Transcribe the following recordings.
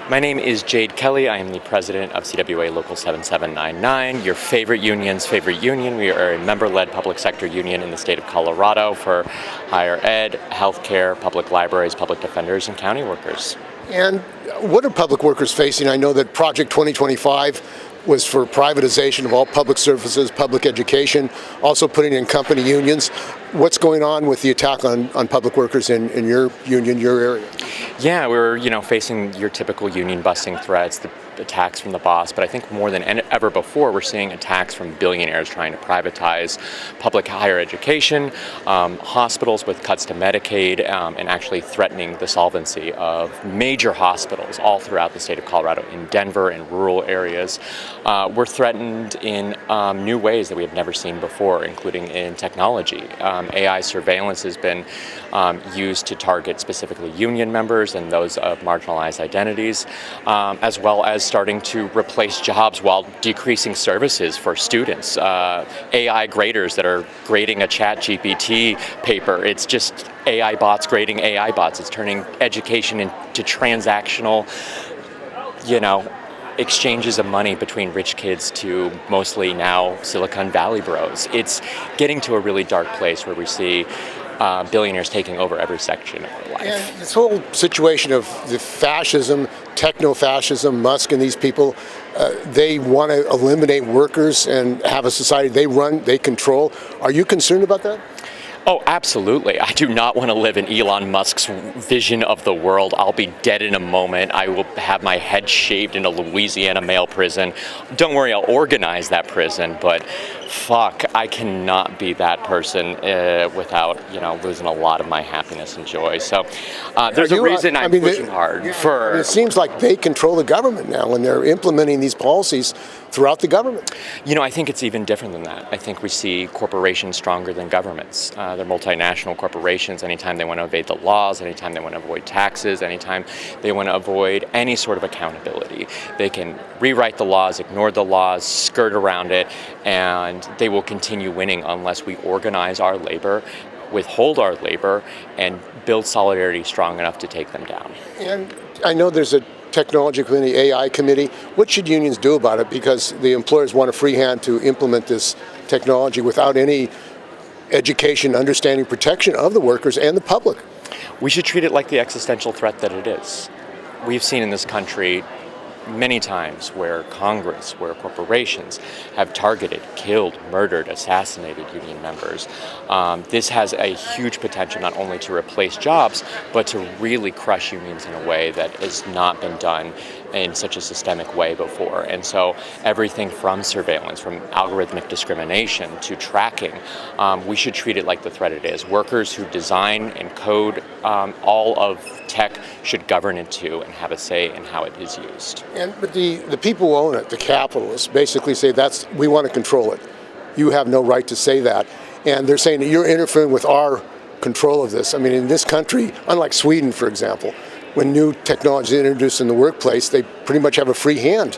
My name is Jade Kelly. I am the president of CWA Local 7799, your favorite union's favorite union. We are a member-led public sector union in the state of Colorado for higher ed, healthcare, public libraries, public defenders, and county workers. And what are public workers facing? I know that Project 2025 was for privatization of all public services, public education, also putting in company unions. What's going on with the attack on public workers in your union, your area? Yeah, we're facing your typical union busting threats, the attacks from the boss, but I think more than ever before, we're seeing attacks from billionaires trying to privatize public higher education, hospitals with cuts to Medicaid, and actually threatening the solvency of major hospitals all throughout the state of Colorado, in Denver and rural areas. We're threatened in new ways that we have never seen before, including in technology. AI surveillance has been used to target specifically union members and those of marginalized identities, as well as starting to replace jobs while decreasing services for students. AI graders that are grading a ChatGPT paper, it's just AI bots grading AI bots. It's turning education into transactional, exchanges of money between rich kids to mostly now Silicon Valley bros. It's getting to a really dark place where we see billionaires taking over every section of our life. And this whole situation of the fascism, techno-fascism, Musk and these people, they want to eliminate workers and have a society they run, they control. Are you concerned about that? Oh, absolutely. I do not want to live in Elon Musk's vision of the world. I'll be dead in a moment. I will have my head shaved in a Louisiana male prison. Don't worry, I'll organize that prison, but fuck, I cannot be that person without, losing a lot of my happiness and joy. So there's a reason I'm pushing hard for... It seems like they control the government now and they're implementing these policies throughout the government. I think it's even different than that. I think we see corporations stronger than governments. They're multinational corporations. Anytime they want to evade the laws, anytime they want to avoid taxes, anytime they want to avoid any sort of accountability, they can rewrite the laws, ignore the laws, skirt around it, and they will continue winning unless we organize our labor, withhold our labor, and build solidarity strong enough to take them down. And I know there's a technology committee, AI committee. What should unions do about it? Because the employers want a free hand to implement this technology without any education, understanding, protection of the workers and the public. We should treat it like the existential threat that it is. We've seen in this country many times where Congress, where corporations have targeted, killed, murdered, assassinated union members. This has a huge potential not only to replace jobs, but to really crush unions in a way that has not been done in such a systemic way before. And so everything from surveillance, from algorithmic discrimination to tracking, we should treat it like the threat it is. Workers who design and code all of tech should govern it too and have a say in how it is used. But the people who own it, the capitalists, basically say we want to control it. You have no right to say that. And they're saying that you're interfering with our control of this. I mean, in this country, unlike Sweden, for example, when new technology is introduced in the workplace, they pretty much have a free hand,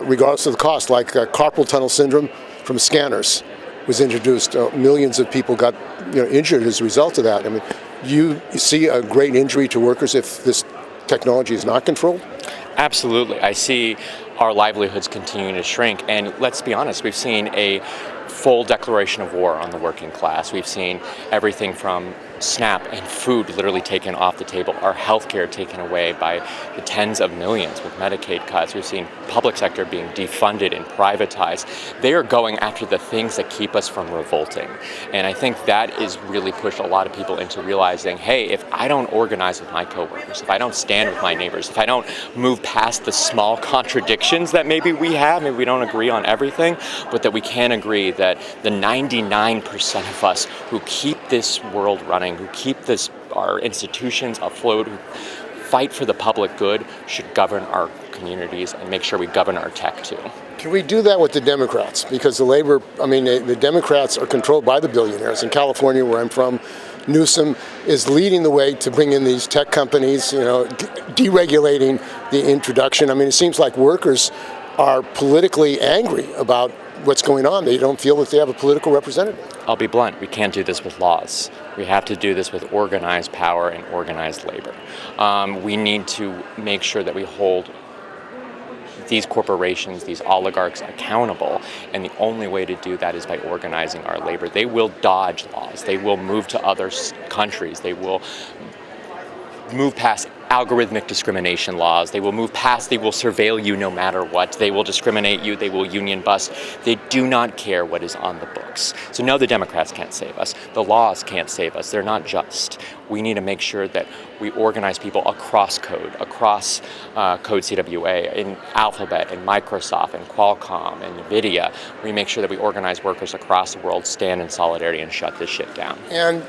regardless of the cost, like carpal tunnel syndrome from scanners was introduced. Millions of people got injured as a result of that. I mean, you see a great injury to workers if this technology is not controlled? Absolutely. I see our livelihoods continuing to shrink. And let's be honest, we've seen a full declaration of war on the working class. We've seen everything from SNAP and food literally taken off the table, our healthcare taken away by the tens of millions with Medicaid cuts. We've seen public sector being defunded and privatized. They are going after the things that keep us from revolting. And I think that is really pushed a lot of people into realizing, hey, if I don't organize with my coworkers, if I don't stand with my neighbors, if I don't move past the small contradictions that maybe we have, maybe we don't agree on everything, but that we can agree that the 99% of us who keep this world running, who keep our institutions afloat, who fight for the public good, should govern our communities and make sure we govern our tech too. Can we do that with the Democrats? Because the Democrats are controlled by the billionaires. In California, where I'm from, Newsom is leading the way to bring in these tech companies, deregulating the introduction. I mean, it seems like workers are politically angry about what's going on. They don't feel that they have a political representative. I'll be blunt, we can't do this with laws. We have to do this with organized power and organized labor. We need to make sure that we hold these corporations, these oligarchs accountable, and the only way to do that is by organizing our labor. They will dodge laws. They will move to other countries. They will move past algorithmic discrimination laws. They will surveil you no matter what. They will discriminate you. They will union bust. They do not care what is on the books. So no, the Democrats can't save us. The laws can't save us. They're not just. We need to make sure that we organize people across code CWA, in Alphabet, in Microsoft, in Qualcomm, in NVIDIA. We make sure that we organize workers across the world, stand in solidarity, and shut this shit down. And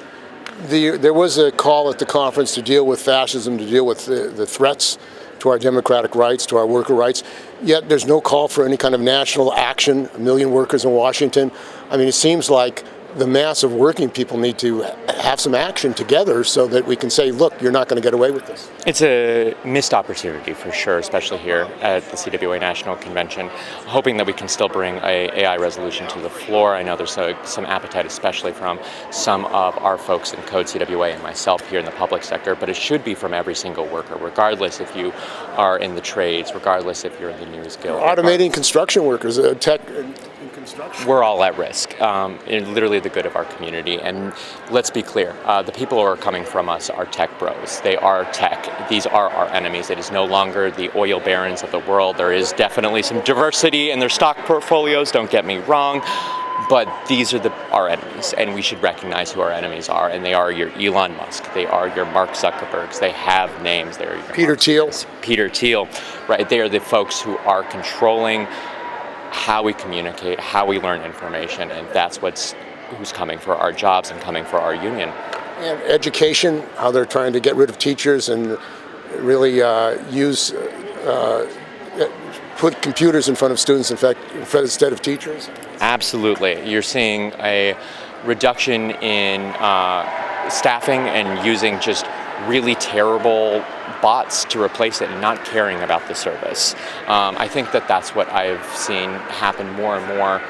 there was a call at the conference to deal with fascism, to deal with the threats to our democratic rights, to our worker rights, yet there's no call for any kind of national action, 1 million workers in Washington. I mean, it seems like the mass of working people need to have some action together so that we can say, look, you're not going to get away with this. It's a missed opportunity for sure, especially here at the CWA National Convention. Hoping that we can still bring a AI resolution to the floor. I know there's some appetite, especially from some of our folks in Code CWA and myself here in the public sector, but it should be from every single worker, regardless if you are in the trades, regardless if you're in the news guild. Automating construction workers, tech in construction. We're all at risk, in literally the good of our community. And let's be clear, the people who are coming from us are tech bros. They are tech. These are our enemies. It is no longer the oil barons of the world. There is definitely some diversity in their stock portfolios, don't get me wrong, but these are our enemies, and we should recognize who our enemies are, and they are your Elon Musk, they are your Mark Zuckerbergs, they have names, they are your Peter Thiel, right? They are the folks who are controlling how we communicate, how we learn information, and that's who's coming for our jobs and coming for our union. And education, how they're trying to get rid of teachers and really put computers in front of students, in fact, instead of teachers. Absolutely. You're seeing a reduction in staffing and using just really terrible bots to replace it and not caring about the service. I think that's what I've seen happen more and more,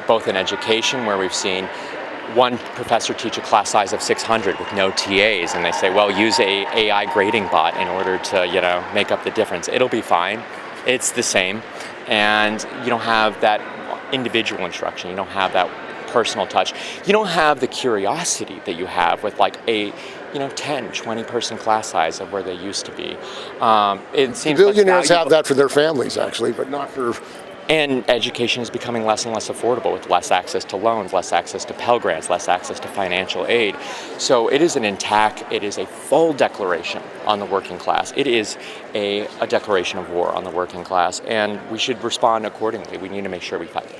both in education, where we've seen one professor teach a class size of 600 with no TAs, and they say, well, use a AI grading bot in order to, make up the difference. It'll be fine. It's the same. And you don't have that individual instruction. You don't have that personal touch. You don't have the curiosity that you have with like a 10, 20 person class size of where they used to be. It seems billionaires have that for their families, actually, but not for... And education is becoming less and less affordable with less access to loans, less access to Pell Grants, less access to financial aid. So it is an attack. It is a full declaration on the working class. It is a declaration of war on the working class, and we should respond accordingly. We need to make sure we fight it.